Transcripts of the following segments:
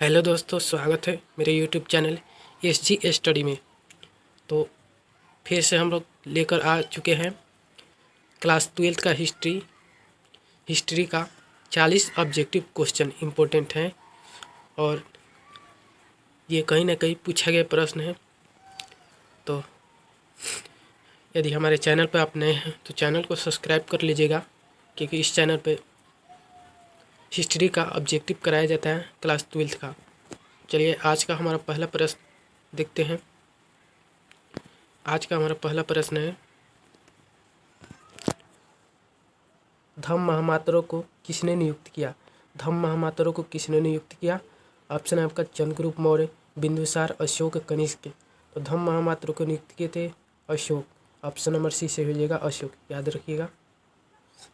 Hello दोस्तों, स्वागत है मेरे यूट्यूब चैनल SG स्टडी में। तो फिर से हम लोग लेकर आ चुके हैं क्लास 12 का हिस्ट्री का 40 ऑब्जेक्टिव क्वेश्चन इम्पोर्टेंट हैं और ये कहीं ना कहीं पूछा गया प्रश्न है। तो यदि हमारे चैनल पर आप नए हैं तो चैनल को सब्सक्राइब कर लीजिएगा, क्योंकि इस चैनल पे हिस्ट्री का ऑब्जेक्टिव कराया जाता है क्लास 12 का। चलिए आज का हमारा पहला प्रश्न देखते हैं। आज का हमारा पहला प्रश्न है, धम्म महामात्रों को किसने नियुक्त किया? धम्म महामात्रों को किसने नियुक्त किया? ऑप्शन है आपका चंद्रगुप्त मौर्य, बिंदुसार, अशोक, कनिष्क। तो धम्म महामात्रों को नियुक्त किए थे अशोक। ऑप्शन नंबर सी से हो जाएगा अशोक, याद रखिएगा।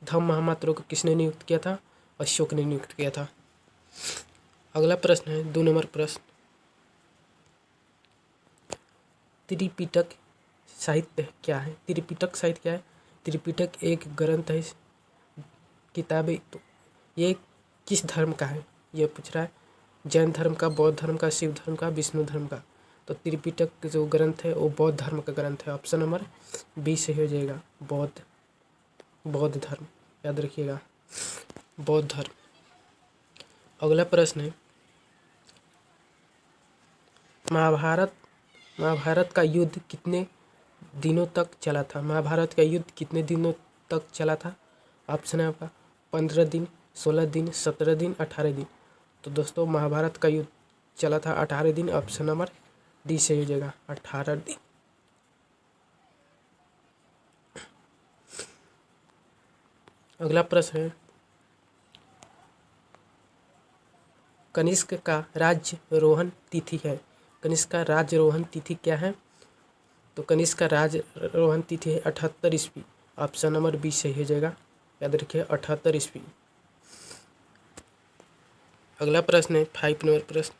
धम्म महामात्रों को किसने नियुक्त किया था? अशोक ने नियुक्त किया था। अगला प्रश्न है 2 नंबर प्रश्न, त्रिपिटक साहित्य क्या है? त्रिपिटक साहित्य क्या है? त्रिपिटक एक ग्रंथ है, किताबें। तो ये किस धर्म का है? ये पूछ रहा है जैन धर्म का, बौद्ध धर्म का, शिव धर्म का, विष्णु धर्म का। तो त्रिपिटक जो ग्रंथ है वो बौद्ध धर्म का ग्रंथ है। ऑप्शन नंबर बी से हो जाएगा बौद्ध धर्म, याद रखिएगा, बौद्ध धर्म। अगला प्रश्न है, महाभारत का युद्ध कितने दिनों तक चला था? महाभारत का युद्ध कितने दिनों तक चला था? ऑप्शन है आपका 15 दिन, 16 दिन, 17 दिन, 18 दिन। तो दोस्तों महाभारत का युद्ध चला था 18 दिन। ऑप्शन नंबर डी से हो जाएगा 18 दिन। अगला प्रश्न है, कनिष्क का राज्यरोहण तिथि है। कनिष्क का राज्यरोहण तिथि क्या है? तो कनिष्क का राज्यरोहण तिथि है 78 ईस्वी। ऑप्शन नंबर बी सही हो जाएगा, याद रखिए 78 ईस्वी। अगला प्रश्न है 5 नंबर प्रश्न,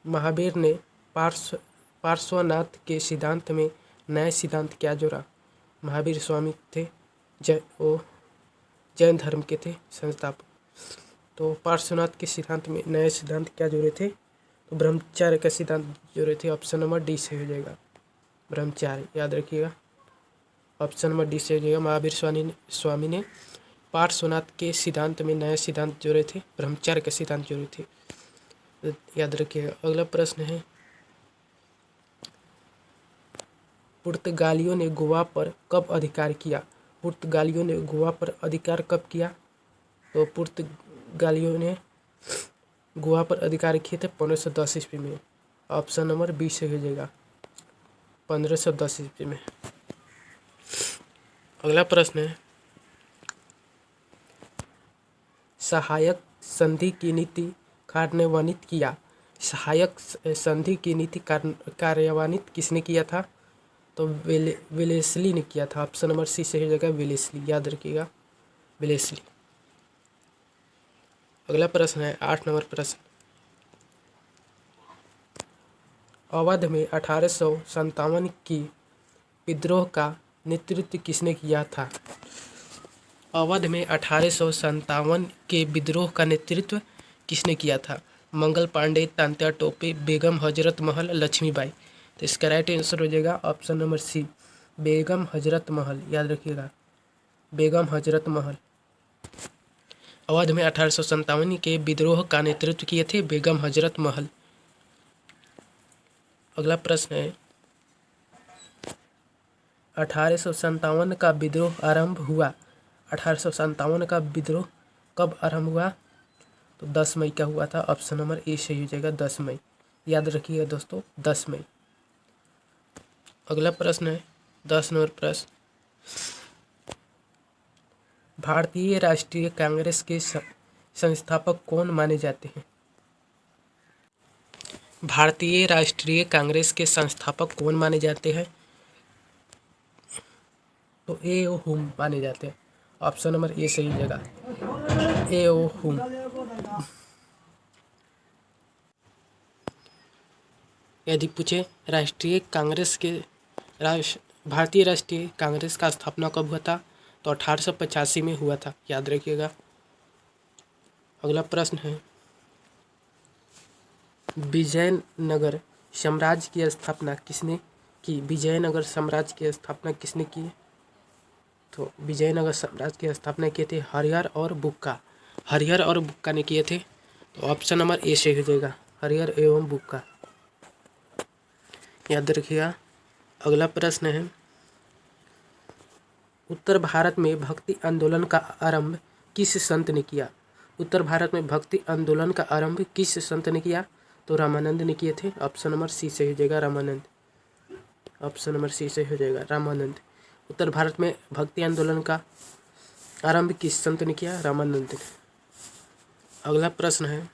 महावीर ने पार्श्वनाथ के सिद्धांत में नए सिद्धांत क्या जोड़ा? महावीर स्वामी थे, जैन धर्म के थे संस्थापक। तो पार्श्वनाथ के सिद्धांत में नए सिद्धांत क्या जोड़े थे? तो ब्रह्मचर्य का सिद्धांत जोड़े थे। ऑप्शन नंबर डी से हो जाएगा ब्रह्मचार्य, याद रखिएगा। ऑप्शन नंबर डी से हो जाएगा। महावीर स्वामी ने पार्श्वनाथ के सिद्धांत में नए सिद्धांत जोड़े थे, ब्रह्मचर्य के सिद्धांत जोड़े थे, याद रखिएगा। अगला प्रश्न है, पुर्तगालियों ने गोवा पर कब अधिकार किया? पुर्तगालियों ने गोवा पर अधिकार कब किया? तो पुर्तगालियों ने गोवा पर अधिकार किए थे 1510 ईस्वी में। ऑप्शन नंबर बी से हो जाएगा 1510 ईस्वी में। अगला प्रश्न है, सहायक संधि की नीति कार्यान्वित किया? सहायक संधि की नीति कार्यान्वित किसने किया था? तो वेलेस्ली ने किया था। ऑप्शन नंबर सी से हो जाएगा वेलेस्ली, याद रखिएगा वेलेस्ली। अगला प्रश्न है 8 नंबर प्रश्न, अवध में 1857 की विद्रोह का नेतृत्व किसने किया था? अवध में 1857 के विद्रोह का नेतृत्व किसने किया था? मंगल पांडे, तांत्या टोपे, बेगम हजरत महल, लक्ष्मीबाई। तो इसका राइट आंसर हो जाएगा option number C, Begum Hazrat Mahal, याद रखिएगा बेगम हजरत महल। अवध में 1857 के विद्रोह का नेतृत्व किए थे बेगम हजरत महल। अगला प्रश्न है, 1857 का विद्रोह आरंभ हुआ। 1857 का विद्रोह कब आरंभ हुआ? तो 10 मई का हुआ था। ऑप्शन नंबर ए सही हो जाएगा 10 मई, याद रखिएगा दोस्तों 10 मई। अगला प्रश्न है 10 नंबर प्रश्न, भारतीय राष्ट्रीय कांग्रेस के संस्थापक कौन माने जाते हैं? भारतीय राष्ट्रीय कांग्रेस के संस्थापक कौन माने जाते हैं? तो ए ओ हुम माने जाते हैं। ऑप्शन नंबर ए सही जगह ए ओ हुम। यदि पूछे भारतीय राष्ट्रीय कांग्रेस का स्थापना कब हुआ था? तो 1885 में हुआ था, याद रखिएगा। अगला प्रश्न है, विजयनगर साम्राज्य की स्थापना किसने की? विजयनगर साम्राज्य की स्थापना किसने की? तो विजयनगर साम्राज्य की स्थापना किए थे हरिहर और बुक्का। हरिहर और बुक्का ने किए थे। तो ऑप्शन नंबर ए सही हो जाएगा, हरिहर एवं बुक्का। याद रखिएगा। अगला प्रश्न है, उत्तर भारत में भक्ति आंदोलन का आरंभ किस संत ने किया? उत्तर भारत में भक्ति आंदोलन का आरंभ किस संत ने किया? तो रामानंद ने किए थे। ऑप्शन नंबर सी सही हो जाएगा, रामानंद। ऑप्शन नंबर सी सही हो जाएगा, रामानंद। उत्तर भारत में भक्ति आंदोलन का आरंभ किस संत ने किया? रामानंद ने। अगला प्रश्न है,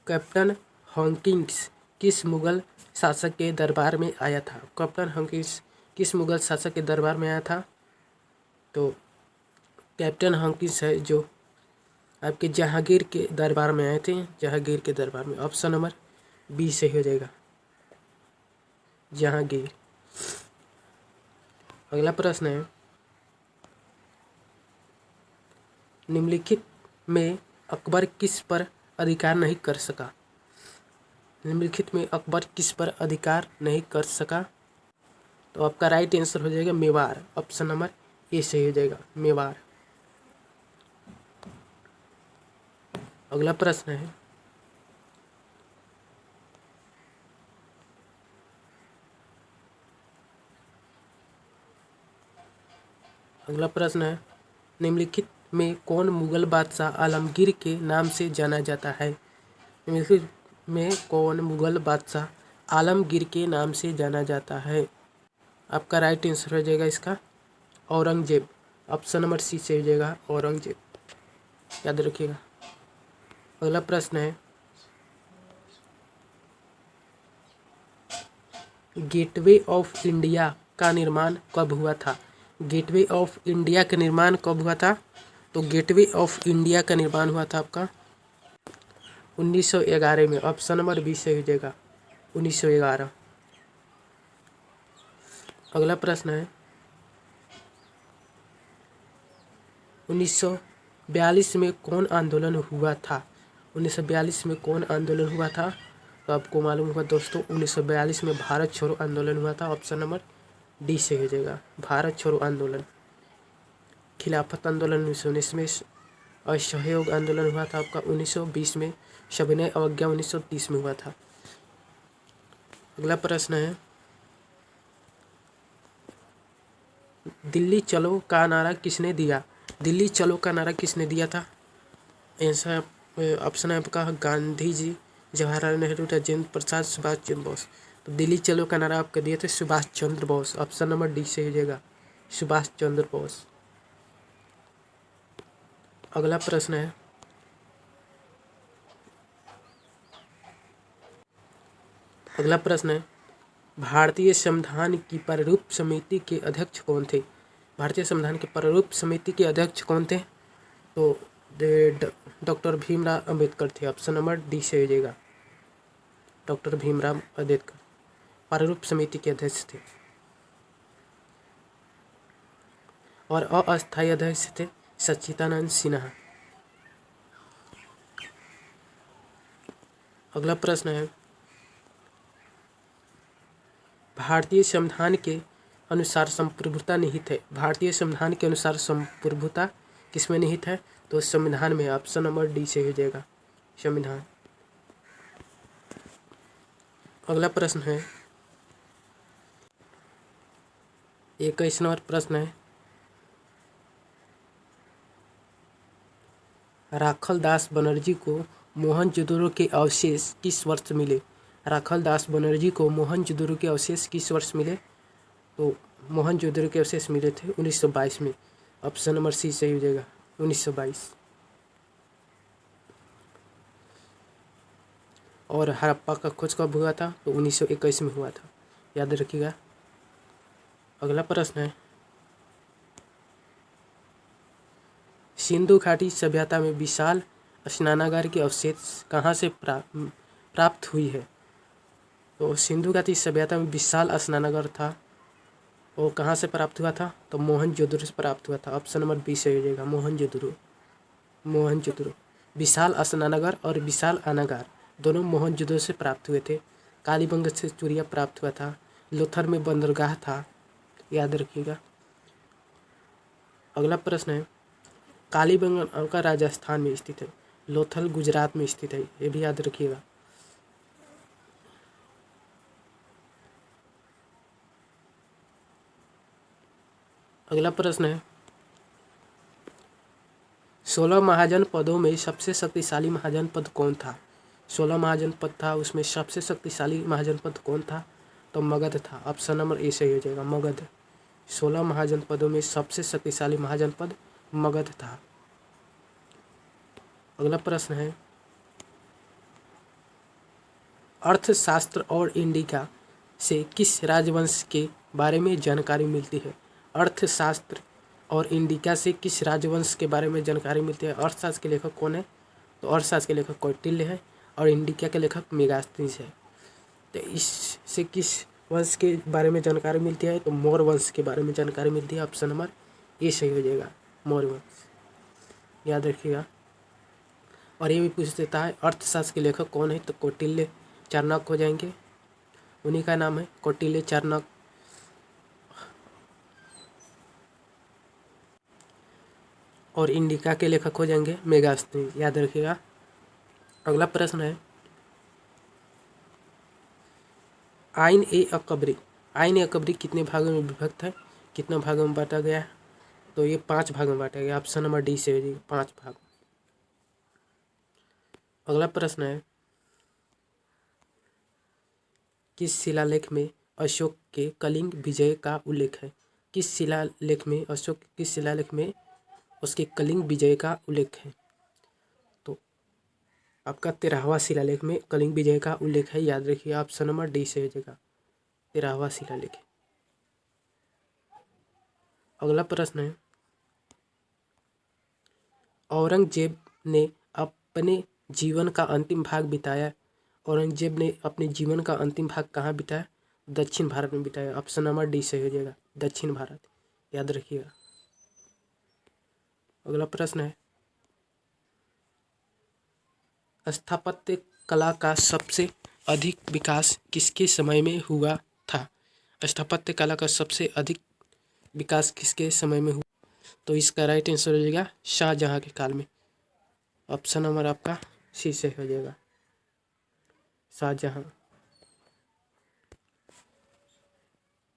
कैप्टन हॉकिंस किस मुगल शासक के दरबार में आया था? कैप्टन हॉकिंस किस मुगल शासक के दरबार में आया था? तो कैप्टन हॉकिंस है जो आपके जहांगीर के दरबार में आए थे, जहांगीर के दरबार में। ऑप्शन नंबर बी सही हो जाएगा, जहांगीर। अगला प्रश्न है, निम्नलिखित में अकबर किस पर अधिकार नहीं कर सका? निम्नलिखित में अकबर किस पर अधिकार नहीं कर सका? तो आपका राइट आंसर हो जाएगा मेवाड़। ऑप्शन नंबर ए सही हो जाएगा, मेवाड़। अगला प्रश्न है, अगला प्रश्न है, निम्नलिखित में कौन मुगल बादशाह आलमगीर के नाम से जाना जाता है? निम्नलिखित में कौन मुगल बादशाह आलमगीर के नाम से जाना जाता है? आपका राइट आंसर हो जाएगा इसका औरंगजेब। ऑप्शन नंबर सी से हो जाएगा, औरंगजेब। याद रखिएगा। अगला प्रश्न है, गेटवे ऑफ इंडिया का निर्माण कब हुआ था? गेटवे ऑफ इंडिया का निर्माण कब हुआ था? तो गेटवे ऑफ इंडिया का निर्माण हुआ था आपका 1911 में। ऑप्शन नंबर बी सही हो जाएगा, 1911। अगला प्रश्न है, 1942 में कौन आंदोलन हुआ था? 1942 में कौन आंदोलन हुआ था? तो आपको मालूम होगा दोस्तों, 1942 में भारत छोड़ो आंदोलन हुआ था। ऑप्शन नंबर डी से हो जाएगा, भारत छोड़ो आंदोलन। खिलाफत आंदोलन 1919 में, असहयोग आंदोलन हुआ था आपका 1920 में, सविनय अवज्ञा 1930 में हुआ था। अगला प्रश्न है, दिल्ली चलो का नारा किसने दिया? दिल्ली चलो का नारा किसने दिया था? आंसर ऑप्शन है आपका गांधी जी, जवाहरलाल नेहरू, राजेंद्र प्रसाद, सुभाष चंद्र बोस। तो दिल्ली चलो का नारा आपके दिए थे Subhash Chandra Bose. Option number D से हो जाएगा, सुभाष चंद्र बोस। अगला प्रश्न है, अगला प्रश्न है, भारतीय संविधान की प्रारूप समिति के अध्यक्ष कौन थे? भारतीय संविधान के प्रारूप समिति के अध्यक्ष कौन थे? तो डॉक्टर भीमराव अंबेडकर थे। ऑप्शन नंबर डी से हो जाएगा, डॉक्टर भीमराव अंबेडकर प्रारूप समिति के अध्यक्ष थे। और अस्थायी अध्यक्ष थे सच्चिदानंद सिन्हा। अगला प्रश्न है, भारतीय संविधान के अनुसार संप्रभुता निहित है। भारतीय संविधान के अनुसार संप्रभुता किसमें निहित है? तो संविधान में। ऑप्शन नंबर डी से हो जाएगा, संविधान। अगला प्रश्न है, 21 नंबर प्रश्न है, राखल दास बनर्जी को मोहनजोदड़ो के अवशेष किस वर्ष मिले? राखल दास बनर्जी को मोहनजोदड़ो के अवशेष किस वर्ष मिले? तो मोहनजोदड़ो के अवशेष मिले थे 1922 में। ऑप्शन नंबर सी सही हो जाएगा, 1922। और हड़प्पा का खोज कब हुआ था? तो 1921 में हुआ था। याद रखिएगा। अगला प्रश्न है, सिंधु घाटी सभ्यता में विशाल स्नानागार के अवशेष कहाँ से प्राप्त हुई है? तो सिंधु घाटी सभ्यता में विशाल स्नानागार था वो कहाँ से प्राप्त हुआ था? तो मोहनजोदड़ो से प्राप्त हुआ था। ऑप्शन नंबर बी सही हो जाएगा, मोहनजोदड़ो। मोहनजोदड़ो। विशाल स्नानागार और विशाल अनागार दोनों मोहनजोदड़ो से प्राप्त हुए थे। कालीबंग से चूड़िया प्राप्त हुआ था। लोथल में बंदरगाह था, याद रखिएगा। अगला प्रश्न है, कालीबंग का राजस्थान में स्थित है, लोथल गुजरात में स्थित है, ये भी याद रखिएगा। अगला प्रश्न है, 16 महाजनपदों में सबसे शक्तिशाली महाजनपद कौन था? 16 महाजनपद था, उसमें सबसे शक्तिशाली महाजनपद कौन था? तो मगध था। ऑप्शन नंबर ए सही हो जाएगा, मगध। 16 महाजनपदों में सबसे शक्तिशाली महाजनपद मगध था। अगला प्रश्न है, अर्थशास्त्र और इंडिका से किस राजवंश के बारे में जानकारी मिलती है? अर्थशास्त्र और इंडिका से किस राजवंश के बारे में जानकारी मिलती है? अर्थशास्त्र के लेखक कौन है? तो अर्थशास्त्र के लेखक कौटिल्य है और इंडिका के लेखक मेगास्थनीज है। तो इससे किस वंश के बारे में जानकारी मिलती है? तो मौर्य वंश के बारे में जानकारी मिलती है। ऑप्शन नंबर ए सही हो जाएगा, मौर्य वंश, याद रखिएगा। और ये भी पूछ देता है अर्थशास्त्र के लेखक कौन है? तो कौटिल्य चाणक्य हो जाएंगे, उन्हीं का नाम है कौटिल्य चाणक्य। और इंडिका के लेखक हो जाएंगे मेगास्थनीज, याद रखिएगा। अगला प्रश्न है, आइन ए अकबरी। आइन ए अकबरी कितने भागों में विभक्त है, कितने भागों में बांटा गया है? तो ये 5 भागों में बांटा गया। ऑप्शन नंबर डी से हो जाएगा, 5 भाग। अगला प्रश्न है, किस शिलालेख में अशोक के कलिंग विजय का उल्लेख है? किस शिलालेख में अशोक किस शिलालेख में उसके कलिंग विजय का उल्लेख है? तो आपका 13वां शिलालेख में कलिंग विजय का उल्लेख है, याद रखिए। ऑप्शन नंबर डी से हो जाएगा, 13वां शिलालेख। अगला प्रश्न है, औरंगजेब ने अपने जीवन का अंतिम भाग बिताया। औरंगजेब ने अपने जीवन का अंतिम भाग कहाँ बिताया? दक्षिण भारत में बिताया। ऑप्शन नंबर डी सही हो जाएगा, दक्षिण भारत, याद रखिएगा। अगला प्रश्न है, स्थापत्य कला का सबसे अधिक विकास किसके समय में हुआ था? स्थापत्य कला का सबसे अधिक विकास किसके समय में हुआ? तो इसका राइट आंसर हो जाएगा शाहजहां के काल में। ऑप्शन नंबर आपका सी से हो जाएगा, शाहजहां।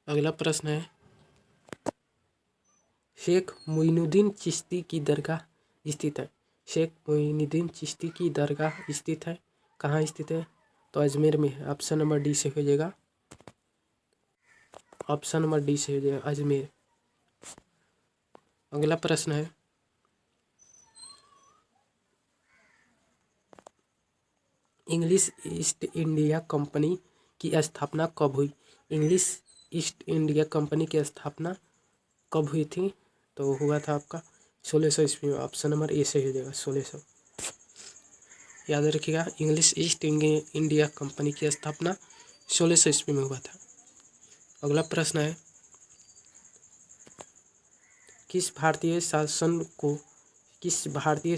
अगला प्रश्न है, शेख मोइनुद्दीन चिश्ती की दरगाह स्थित है। शेख मोइनुद्दीन चिश्ती की दरगाह स्थित है, कहाँ स्थित है? तो अजमेर में है। ऑप्शन नंबर डी से हो जाएगा, ऑप्शन नंबर डी से हो जाएगा, अजमेर। अगला प्रश्न है, इंग्लिश ईस्ट इंडिया कंपनी की स्थापना कब हुई? इंग्लिश ईस्ट इंडिया कंपनी की स्थापना कब हुई थी? तो हुआ था आपका 1600 ईस्वी में। ऑप्शन नंबर ए से हो जाएगा, 1600, याद रखिएगा। इंग्लिश ईस्ट इंडिया कंपनी की स्थापना 1600 ईस्वी में हुआ था। अगला प्रश्न है, किस भारतीय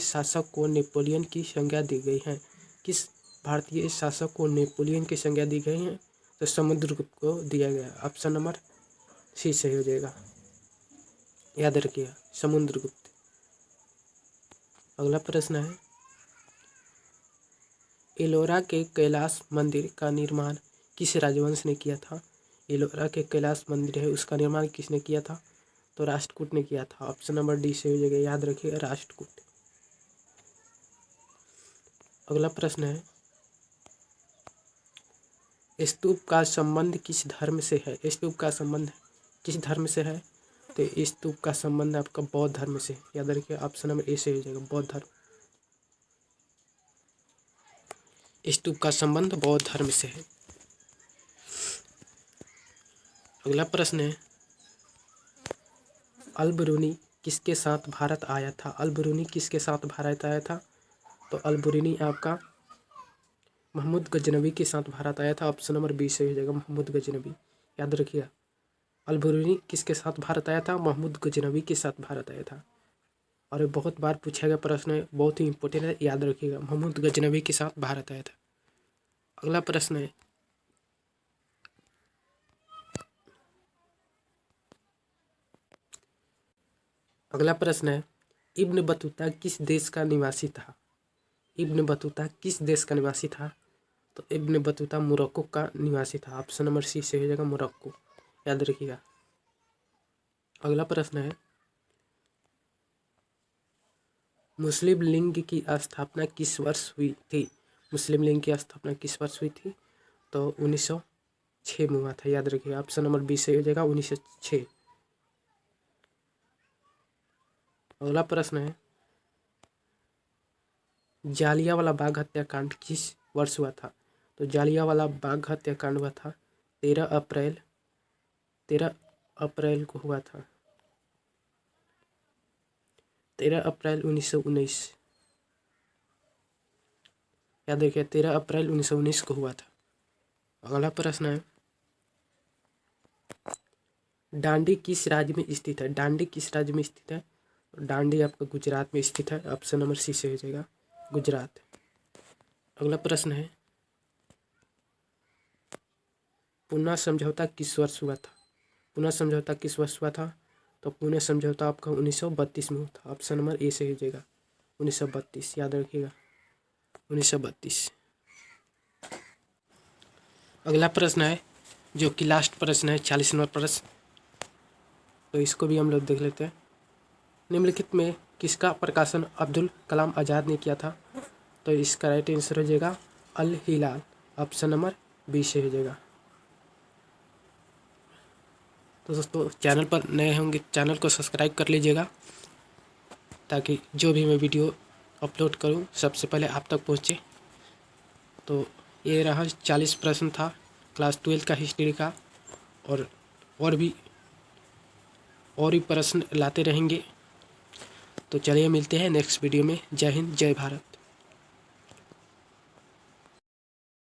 शासक को नेपोलियन की संज्ञा दी गई है? किस भारतीय शासक को नेपोलियन की संज्ञा दी गई है? तो समुद्रगुप्त को दिया गया। ऑप्शन नंबर सी सही हो जाएगा, याद रखिएगा, समुद्रगुप्त। अगला प्रश्न है, एलोरा के कैलाश मंदिर का निर्माण किस राजवंश ने किया था? एलोरा के कैलाश मंदिर है, उसका निर्माण किसने किया था? तो राष्ट्रकूट ने किया था। ऑप्शन नंबर डी से हो जाएगा, याद रखिएगा, राष्ट्रकूट। अगला प्रश्न है, स्तूप का संबंध किस धर्म से है? स्तूप का संबंध किस धर्म से है? तो स्तूप का संबंध आपका बौद्ध धर्म से, याद रखिए। ऑप्शन नंबर ए से हो जाएगा, बौद्ध धर्म। स्तूप का संबंध बौद्ध धर्म से है। अगला प्रश्न है, अल-बरूनी किसके साथ भारत आया था? अल-बरूनी किसके साथ भारत आया था? तो अल-बरूनी आपका महमूद गजनवी के साथ भारत आया था। ऑप्शन नंबर बी से हो जाएगा, महमूद गजनवी, याद रखिएगा। अल-बुरूनी किसके साथ भारत आया था? महमूद गजनवी के साथ भारत आया था। और ये बहुत बार पूछा गया प्रश्न है, बहुत ही इंपॉर्टेंट है, याद रखिएगा। महमूद गजनवी के साथ भारत आया था। अगला प्रश्न है, इब्न बतूता किस देश का निवासी था? इब्न बतूता किस देश का निवासी था? तो इब्न बतूता मोरक्को का निवासी था। ऑप्शन नंबर सी से हो जाएगा मोरक्को, याद रखिएगा। अगला प्रश्न है, मुस्लिम लीग की स्थापना किस वर्ष हुई थी? मुस्लिम लीग की स्थापना किस वर्ष हुई थी? तो 1906 में हुआ था, याद रखिएगा। ऑप्शन नंबर बी से हो जाएगा 1906। अगला प्रश्न है, जालियांवाला बाग हत्याकांड किस वर्ष हुआ था? तो जालियांवाला बाग हत्याकांड हुआ था 13 अप्रैल को हुआ था। 13 अप्रैल 1919, याद रखिए, 13 अप्रैल 1919 को हुआ था। अगला प्रश्न है, डांडी किस राज्य में स्थित है? डांडी किस राज्य में स्थित है? डांडी आपका गुजरात में स्थित है। ऑप्शन नंबर सी से हो जाएगा गुजरात। अगला प्रश्न है, पुणे समझौता किस वर्ष हुआ था? पुणे समझौता किस वर्ष हुआ था? तो पुणे समझौता आपका 1932 में हुआ था। ऑप्शन नंबर ए से हो जाएगा 1932, याद रखिएगा 1932। अगला प्रश्न है, जो कि लास्ट प्रश्न है, 40 नंबर प्रश्न, तो इसको भी हम लोग देख लेते हैं। निम्नलिखित में किसका प्रकाशन अब्दुल कलाम आज़ाद ने किया था? तो इसका राइट आंसर हो जाएगा अल हिलाल। ऑप्शन नंबर बी से हो जाएगा। तो दोस्तों, चैनल पर नए होंगे चैनल को सब्सक्राइब कर लीजिएगा, ताकि जो भी मैं वीडियो अपलोड करूं सबसे पहले आप तक पहुंचे। तो ये रहा 40 प्रश्न था क्लास 12 का हिस्ट्री का, और भी प्रश्न लाते रहेंगे। तो चलिए मिलते हैं नेक्स्ट वीडियो में। जय हिंद, जय भारत।